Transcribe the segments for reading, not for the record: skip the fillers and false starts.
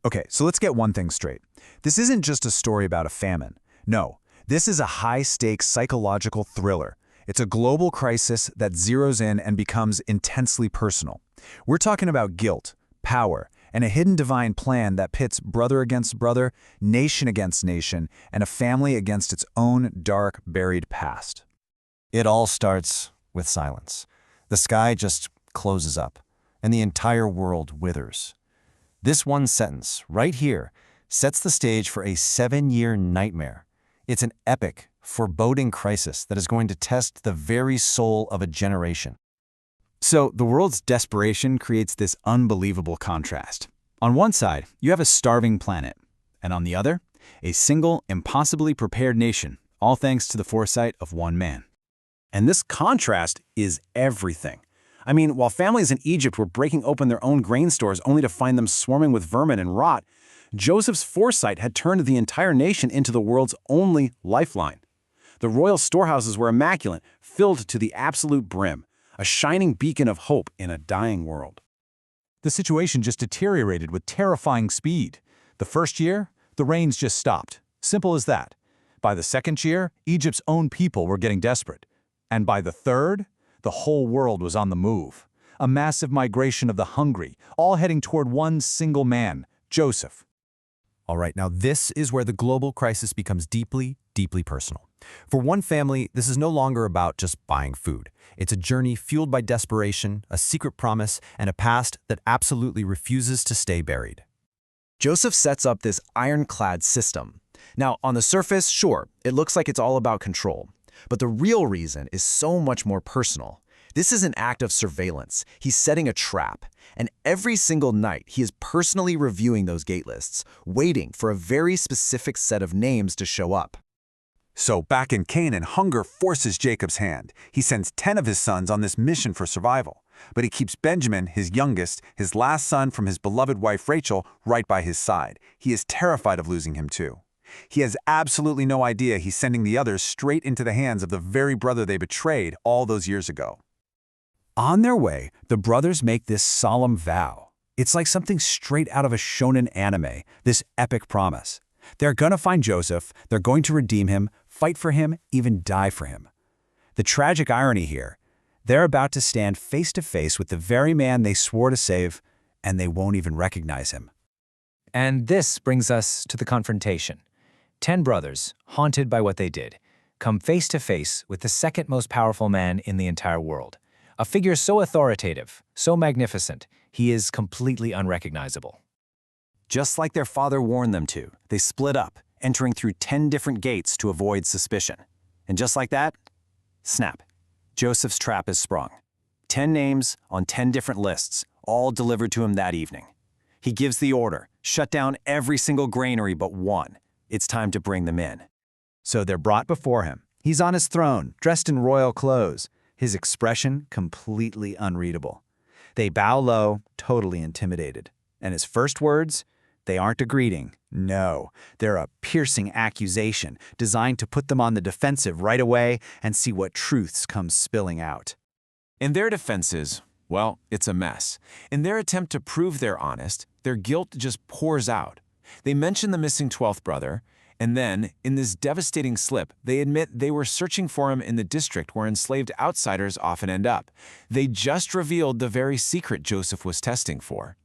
Okay, so let's get one thing straight. This isn't just a story about a famine. No, this is a high-stakes psychological thriller. It's a global crisis that zeroes in and becomes intensely personal. We're talking about guilt, power, and a hidden divine plan that pits brother against brother, nation against nation, and a family against its own dark, buried past. It all starts with silence. The sky just closes up, and the entire world withers. This one sentence, right here, sets the stage for a 7-year nightmare. It's an epic, foreboding crisis that is going to test the very soul of a generation. So, the world's desperation creates this unbelievable contrast. On one side, you have a starving planet, and on the other, a single, impossibly prepared nation, all thanks to the foresight of one man. And this contrast is everything. I mean, while families in Egypt were breaking open their own grain stores only to find them swarming with vermin and rot, Joseph's foresight had turned the entire nation into the world's only lifeline. The royal storehouses were immaculate, filled to the absolute brim, a shining beacon of hope in a dying world. The situation just deteriorated with terrifying speed. The first year, the rains just stopped. Simple as that. By the second year, Egypt's own people were getting desperate. And by the third, the whole world was on the move. A massive migration of the hungry, all heading toward one single man, Joseph. All right, now this is where the global crisis becomes deeply, deeply personal. For one family, this is no longer about just buying food. It's a journey fueled by desperation, a secret promise, and a past that absolutely refuses to stay buried. Joseph sets up this ironclad system. Now, on the surface, sure, it looks like it's all about control. But the real reason is so much more personal. This is an act of surveillance. He's setting a trap. And every single night, he is personally reviewing those gate lists, waiting for a very specific set of names to show up. So back in Canaan, hunger forces Jacob's hand. He sends 10 of his sons on this mission for survival. But he keeps Benjamin, his youngest, his last son from his beloved wife Rachel, right by his side. He is terrified of losing him too. He has absolutely no idea he's sending the others straight into the hands of the very brother they betrayed all those years ago. On their way, the brothers make this solemn vow. It's like something straight out of a shonen anime, this epic promise. They're going to find Joseph, they're going to redeem him, fight for him, even die for him. The tragic irony here, they're about to stand face to face with the very man they swore to save, and they won't even recognize him. And this brings us to the confrontation. 10 brothers, haunted by what they did, come face to face with the second most powerful man in the entire world. A figure so authoritative, so magnificent, he is completely unrecognizable. Just like their father warned them to, they split up, entering through 10 different gates to avoid suspicion. And just like that, snap, Joseph's trap is sprung. 10 names on 10 different lists, all delivered to him that evening. He gives the order, shut down every single granary but one. It's time to bring them in. So they're brought before him. He's on his throne, dressed in royal clothes, his expression completely unreadable. They bow low, totally intimidated. And his first words, they aren't a greeting. No, they're a piercing accusation designed to put them on the defensive right away and see what truths come spilling out. In their defenses, well, it's a mess. In their attempt to prove they're honest, their guilt just pours out. They mention the missing 12th brother, and then, in this devastating slip, they admit they were searching for him in the district where enslaved outsiders often end up. They just revealed the very secret Joseph was testing for.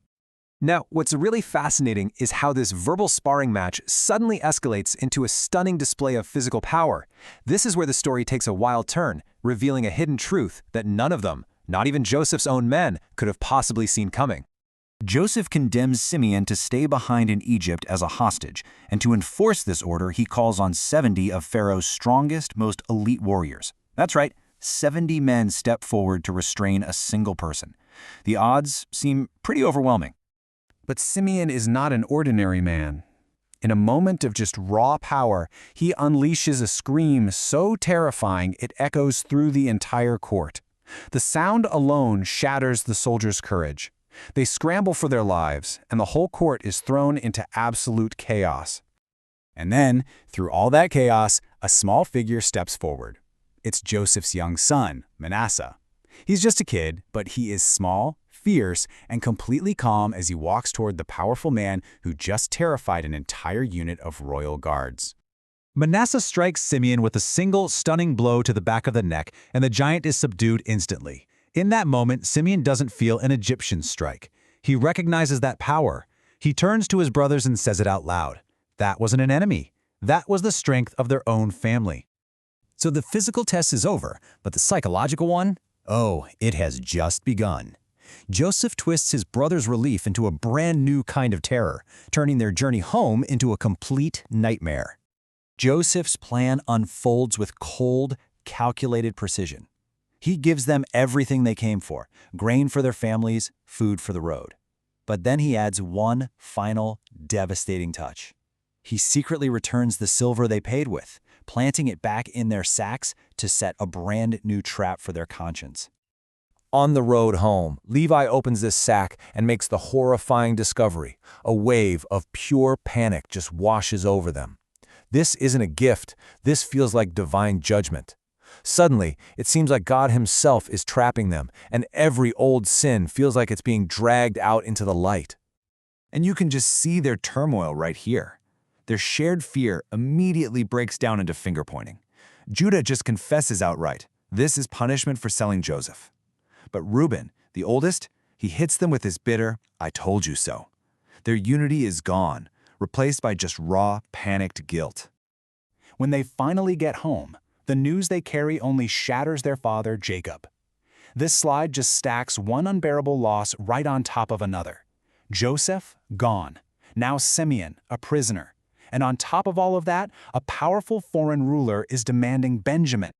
Now, what's really fascinating is how this verbal sparring match suddenly escalates into a stunning display of physical power. This is where the story takes a wild turn, revealing a hidden truth that none of them, not even Joseph's own men, could have possibly seen coming. Joseph condemns Simeon to stay behind in Egypt as a hostage, and to enforce this order, he calls on 70 of Pharaoh's strongest, most elite warriors. That's right, 70 men step forward to restrain a single person. The odds seem pretty overwhelming. But Simeon is not an ordinary man. In a moment of just raw power, he unleashes a scream so terrifying it echoes through the entire court. The sound alone shatters the soldiers' courage. They scramble for their lives, and the whole court is thrown into absolute chaos. And then, through all that chaos, a small figure steps forward. It's Joseph's young son, Manasseh. He's just a kid, but he is small, fierce and completely calm as he walks toward the powerful man who just terrified an entire unit of royal guards. Manasseh strikes Simeon with a single, stunning blow to the back of the neck, and the giant is subdued instantly. In that moment, Simeon doesn't feel an Egyptian strike. He recognizes that power. He turns to his brothers and says it out loud. That wasn't an enemy. That was the strength of their own family. So the physical test is over, but the psychological one? Oh, it has just begun. Joseph twists his brother's relief into a brand new kind of terror, turning their journey home into a complete nightmare. Joseph's plan unfolds with cold, calculated precision. He gives them everything they came for, grain for their families, food for the road. But then he adds one final, devastating touch. He secretly returns the silver they paid with, planting it back in their sacks to set a brand new trap for their conscience. On the road home, Levi opens this sack and makes the horrifying discovery. A wave of pure panic just washes over them. This isn't a gift. This feels like divine judgment. Suddenly, it seems like God himself is trapping them, and every old sin feels like it's being dragged out into the light. And you can just see their turmoil right here. Their shared fear immediately breaks down into finger-pointing. Judah just confesses outright, this is punishment for selling Joseph. But Reuben, the oldest, he hits them with his bitter, I told you so. Their unity is gone, replaced by just raw, panicked guilt. When they finally get home, the news they carry only shatters their father, Jacob. This slide just stacks one unbearable loss right on top of another. Joseph, gone. Now Simeon, a prisoner. And on top of all of that, a powerful foreign ruler is demanding Benjamin.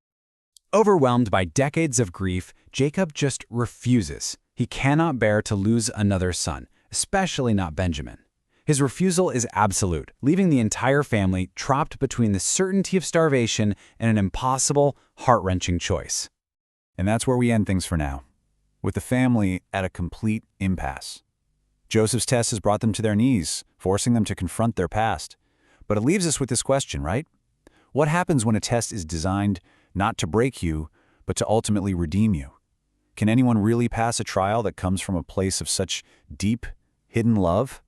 Overwhelmed by decades of grief, Jacob just refuses. He cannot bear to lose another son, especially not Benjamin. His refusal is absolute, leaving the entire family trapped between the certainty of starvation and an impossible, heart-wrenching choice. And that's where we end things for now, with the family at a complete impasse. Joseph's test has brought them to their knees, forcing them to confront their past. But it leaves us with this question, right? What happens when a test is designed not to break you, but to ultimately redeem you? Can anyone really pass a trial that comes from a place of such deep, hidden love?